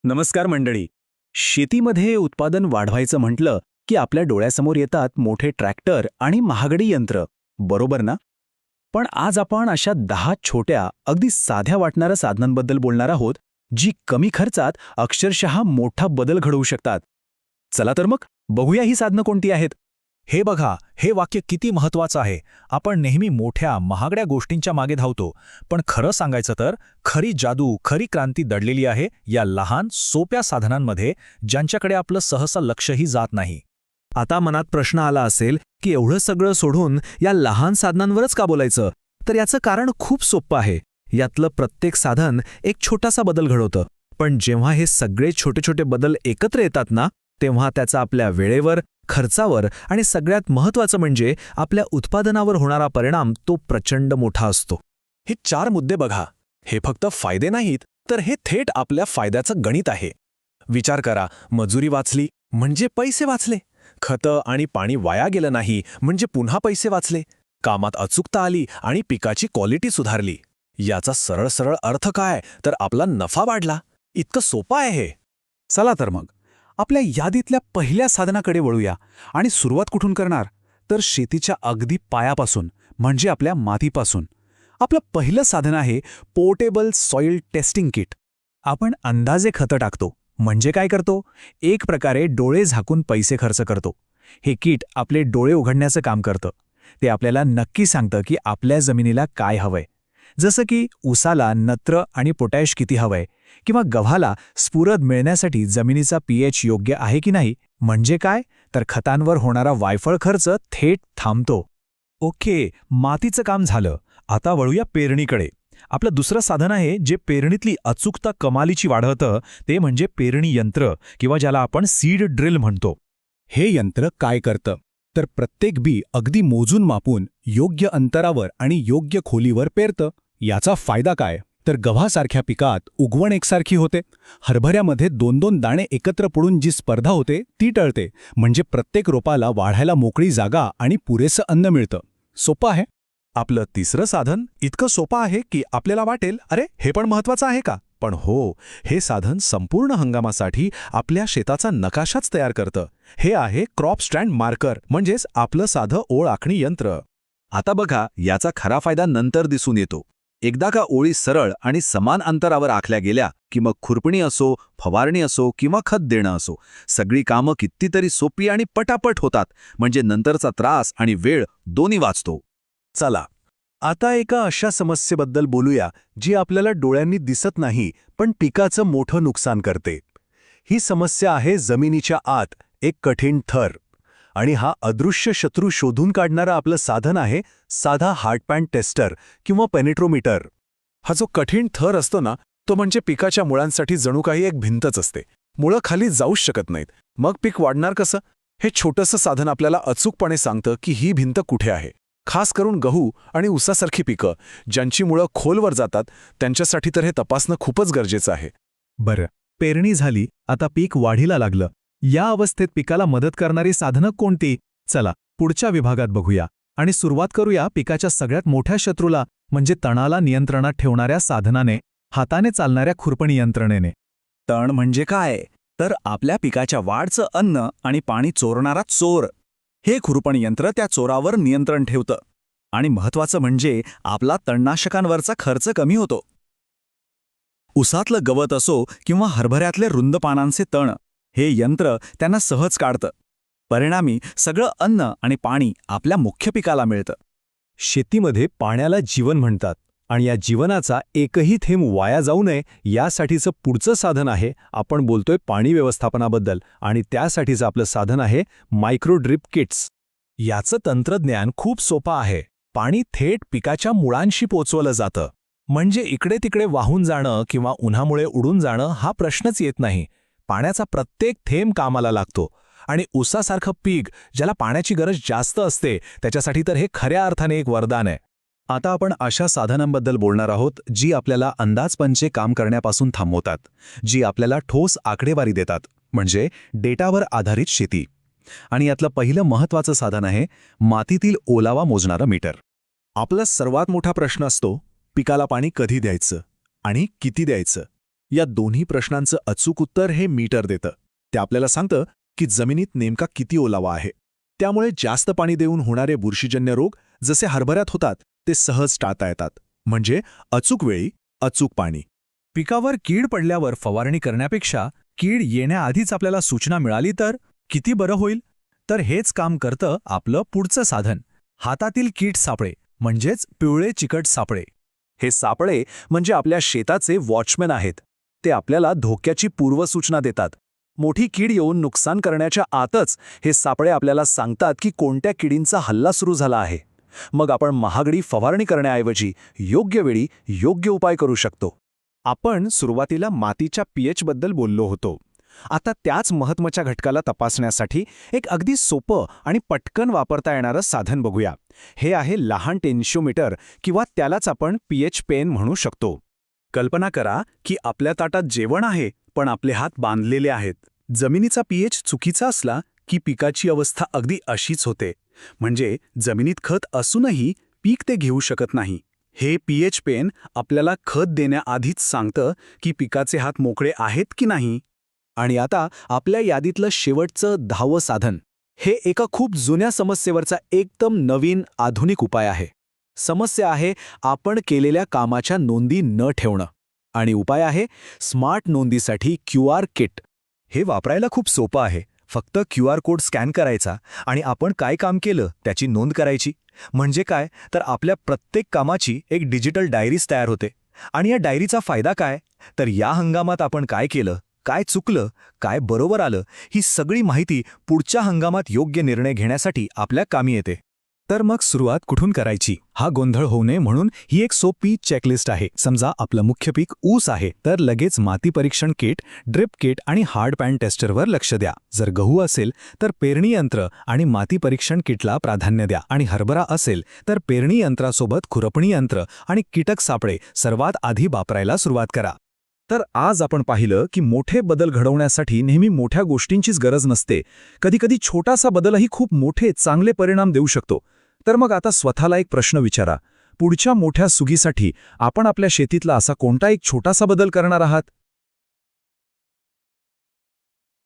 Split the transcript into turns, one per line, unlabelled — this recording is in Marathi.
नमस्कार मंडळी. शेतीमध्ये उत्पादन वाढवायचं म्हटलं की आपल्या डोळ्यासमोर येतात मोठे ट्रॅक्टर आणि महागडी यंत्र, बरोबर ना? पण आज आपण अशा 10 छोट्या, अगदी साध्या वाटणाऱ्या साधनांबद्दल बोलणार आहोत, जी कमी खर्चात अक्षरशः मोठा बदल घडवू शकतात. चला तर मग बघूया ही साधनं कोणती आहेत.
हे बघा, हे वाक्य किती महत्वाचं आहे. आपण नेहमी मोठ्या महागड्या गोष्टींच्या मागे धावतो, पण खरं सांगायचं तर खरी जादू, खरी क्रांती दडलेली आहे या लहान सोप्या साधनांमध्ये, ज्यांच्याकडे आपलं सहसा लक्षही जात नाही.
आता मनात प्रश्न आला असेल की एवढं सगळं सोडून या लहान साधनांवरच का बोलायचं? तर याचं कारण खूप सोपं आहे. यातलं प्रत्येक साधन एक छोटासा बदल घडवतं, पण जेव्हा हे सगळे छोटे छोटे बदल एकत्र येतात ना, तेव्हा त्याचा आपल्या वेळेवर, खर्चावर आणि सगळ्यात महत्त्वाचं म्हणजे आपल्या उत्पादनावर होणारा परिणाम तो प्रचंड मोठा असतो.
हे 4 मुद्दे बघा. हे फक्त फायदे नाहीत, तर हे थेट आपल्या फायद्याचं गणित आहे. विचार करा, मजुरी वाचली म्हणजे पैसे वाचले. खतं आणि पाणी वाया गेलं नाही म्हणजे पुन्हा पैसे वाचले. कामात अचूकता आली आणि पिकाची क्वालिटी सुधारली. याचा सरळ सरळ अर्थ काय, तर आपला नफा वाढला. इतकं सोपं आहे हे.
चला तर मग आपल्या यादीतल्या पहिल्या साधनाकडे वळूया. आणि सुरुवात कुठून करणार? तर शेतीच्या अगदी पायापासून, म्हणजे आपल्या मातीपासून. आपलं पहिलं साधन आहे पोर्टेबल सॉइल टेस्टिंग किट. आपण अंदाजे खतं टाकतो, म्हणजे काय करतो? एक प्रकारे डोळे झाकून पैसे खर्च करतो. हे किट आपले डोळे उघडण्याचं काम करतं. ते आपल्याला नक्की सांगतं की आपल्या जमिनीला काय हवंय. जसं की ऊसाला नत्र आणि पोटॅश किती हवंय, किंवा गव्हाला स्फुरद मिळण्यासाठी जमिनीचा पीएच योग्य आहे की नाही. म्हणजे काय, तर खतांवर होणारा वायफळ खर्च थेट थांबतो.
ओके, मातीचं काम झालं. आता वळूया पेरणीकडे. आपलं दुसरं साधन आहे जे पेरणीतली अचूकता कमालीची वाढवतं, ते म्हणजे पेरणी यंत्र, किंवा ज्याला आपण सीड ड्रिल म्हणतो.
हे यंत्र काय करतं, तर प्रत्येक बी अगदी मोजून मापून योग्य अंतरावर आणि योग्य खोलीवर पेरतं. याचा फायदा काय, तर गव्हासारख्या पिकात उगवण एकसारखी होते. हरभऱ्यामध्ये 2-2 दाणे एकत्र पडून जी स्पर्धा होते ती टळते. म्हणजे प्रत्येक रोपाला वाढायला मोकळी जागा आणि पुरेसं अन्न मिळतं. सोपं आहे.
आपलं तिसरं साधन इतकं सोपं आहे की आपल्याला वाटेल, अरे हे पण महत्वाचं आहे का? पण हो, हे साधन संपूर्ण हंगामासाठी आपल्या शेताचा नकाशाच तयार करतं. हे आहे क्रॉप स्टँड मार्कर, म्हणजेच आपलं साधं ओळ आखणी यंत्र.
आता बघा, याचा खरा फायदा नंतर दिसून येतो. एकदा का ओळी सरळ आणि समान अंतरावर आखल्या गेल्या की मग खुरपणी असो, फवारणी असो किंवा खत देणं असो, सगळी कामं कितीतरी सोपी आणि पटापट होतात. म्हणजे नंतरचा त्रास आणि वेळ दोन्ही वाचतो.
चला आता एका अशा समस्येबद्दल बोलूया जी आपल्याला डोळ्यांनी दिसत नाही, पण पिकाचं मोठं नुकसान करते. ही समस्या आहे जमिनीच्या आत एक कठीण थर. आणि हा अदृश्य शत्रू शोधून काढणारा आपलं साधन आहे साधा हार्डपॅन टेस्टर किंवा पेनिट्रोमीटर.
हा जो कठीण थर असतो ना, तो म्हणजे पिकाच्या मुळांसाठी जणू काही एक भिंतच असते. मुळं खाली जाऊच शकत नाहीत. मग पीक वाढणार कसं? हे छोटंसं साधन आपल्याला अचूकपणे सांगतं की ही भिंत कुठे आहे. खास करून गहू आणि ऊसासारखी पिकं, ज्यांची मुळं खोलवर जातात, त्यांच्यासाठी तर हे तपासणं खूपच गरजेचं आहे.
बरं, पेरणी झाली, आता पीक वाढीला लागलं. या अवस्थेत पिकाला मदत करणारी साधनं कोणती? चला पुढच्या विभागात बघूया. आणि सुरुवात करूया पिकाच्या सगळ्यात मोठ्या शत्रूला, म्हणजे तणाला नियंत्रणात ठेवणाऱ्या साधनाने, हाताने चालणाऱ्या खुरपणी यंत्रणेने.
तण म्हणजे काय, तर आपल्या पिकाच्या वाढचं अन्न आणि पाणी चोरणारा चोर. हे खुरपण यंत्र त्या चोरावर नियंत्रण ठेवतं. आणि महत्त्वाचं म्हणजे आपला तणनाशकांवरचा खर्च कमी होतो. उसातलं गवत असो किंवा हरभऱ्यातले रुंद पानांचे तण, हे यंत्र त्यांना सहज काढतं. परिणामी सगळं अन्न आणि पाणी आपल्या मुख्य पिकाला मिळतं.
शेतीमध्ये पाण्याला जीवन म्हणतात, आणि या जीवनाचा एकही थेंब वाया जाऊ नये यासाठीचं पुढचं साधन आहे. आपण बोलतोय पाणी व्यवस्थापनाबद्दल, आणि त्यासाठीचं आपलं साधन आहे मायक्रो ड्रिप किट्स. याचं तंत्रज्ञान खूप सोपं आहे. पाणी थेट पिकाच्या मुळांशी पोचवलं जातं. म्हणजे इकडे तिकडे वाहून जाणं किंवा उन्हामुळे उडून जाणं हा प्रश्नच येत नाही. पाण्याचा प्रत्येक थेंब कामाला लागतो. आणि ऊसासारखं पीक, ज्याला पाण्याची गरज जास्त असते, त्याच्यासाठी तर हे खऱ्या अर्थाने एक वरदान आहे.
आता आपण अशा साधनांबद्दल बोलणार आहोत जी आपल्याला अंदाजपंचे काम करण्यापासून थांबवतात, जी आपल्याला ठोस आकडेवारी देतात, म्हणजे डेटावर आधारित शेती. आणि यातलं पहिलं महत्त्वाचं साधन आहे मातीतील ओलावा मोजणारं मीटर. आपला सर्वात मोठा प्रश्न असतो, पिकाला पाणी कधी द्यायचं आणि किती द्यायचं.
या दोन्ही प्रश्नांचं अचूक उत्तर हे मीटर देतं. ते आपल्याला सांगतं की जमिनीत नेमका किती ओलावा आहे. त्यामुळे जास्त पाणी देऊन होणारे बुरशीजन्य रोग जसे हरभऱ्यात होतात ते सहज टाळता येतात. म्हणजे अचूक वेळी अचूक पाणी. पिकावर कीड पडल्यावर फवारणी करण्यापेक्षा कीड येण्याआधीच आपल्याला सूचना मिळाली तर किती बरं होईल. तर हेच काम करतं आपलं पुढचं साधन, हातातील कीड सापळे म्हणजेच पिवळे चिकट सापळे.
हे सापळे म्हणजे आपल्या शेताचे वॉचमॅन आहेत. ते आपल्याला धोक्याची पूर्वसूचना देतात. मोठी कीड येऊन नुकसान करण्याच्या आतच हे सापळे आपल्याला सांगतात की कोणत्या किडींचा हल्ला सुरू झाला आहे. मग आपण महागडी फवारणी करण्याऐवजी योग्य वेळी योग्य उपाय करू शकतो.
आपण सुरुवातीला मातीच्या pH बद्दल बोललो होतो. आता त्याच महत्त्वाच्या घटकाला तपासण्यासाठी एक अगदी सोपं आणि पटकन वापरता येणारं साधन बघूया. हे आहे लहान टेन्शिओमीटर किंवा त्यालाच आपण pH पेन म्हणू शकतो.
कल्पना करा की आपल्या ताटात जेवण आहे पण आपले हात बांधलेले आहेत. जमिनीचा pH चुकीचा असला की पिकाची अवस्था अगदी अशीच होते. म्हणजे जमिनीत खत असूनही पीक ते घेऊ शकत नाही. हे pH पेन आपल्याला खत देण्याआधीच सांगतं की पिकाचे हात मोकळे आहेत की नाही.
आणि आता आपल्या यादीतलं शेवटचं 10वं साधन हे एका खूप जुन्या समस्येवरचा एकदम नवीन आधुनिक उपाय आहे. समस्या आहे आपण केलेल्या कामाच्या नोंदी न ठेवणं. आणि उपाय आहे स्मार्ट नोंदीसाठी QR किट.
हे वापरायला खूप सोपं आहे. फक्त QR कोड स्कॅन करायचा आणि आपण काय काम केलं त्याची नोंद करायची. म्हणजे काय तर आपल्या प्रत्येक कामाची एक डिजिटल डायरीज तयार होते. आणि या डायरीचा फायदा काय तर या हंगामात आपण काय केलं, काय चुकलं, काय बरोबर आलं, ही सगळी माहिती पुढच्या हंगामात योग्य निर्णय घेण्यासाठी आपल्या कामी येते. तर मग सुरुवात कुठून करायची हा गोंधळ होऊ नये म्हणून ही एक सोपी चेकलिस्ट आहे. समजा आपलं मुख्य पीक ऊस आहे तर लगेच माती परीक्षण किट, ड्रिप किट आणि हार्ड पॅन टेस्टरवर लक्ष द्या. जर गहू असेल तर पेरणी यंत्र आणि माती परीक्षण किटला प्राधान्य द्या. आणि हरभरा असेल तर पेरणी यंत्रासोबत खुरपणी यंत्र आणि कीटक सापळे सर्वात आधी वापरायला सुरुवात करा. तर आज आपण पाहिलं की मोठे बदल घडवण्यासाठी नेहमी मोठ्या गोष्टींचीच गरज नसते. कधीकधी छोटासा बदलही खूप मोठे चांगले परिणाम देऊ शकतो. तर मग आता स्वतःला एक प्रश्न विचारा. पुढच्या मोठ्या सुगीसाठी आपण आपल्या शेतीतला असा कोणता एक छोटासा बदल करणार आहात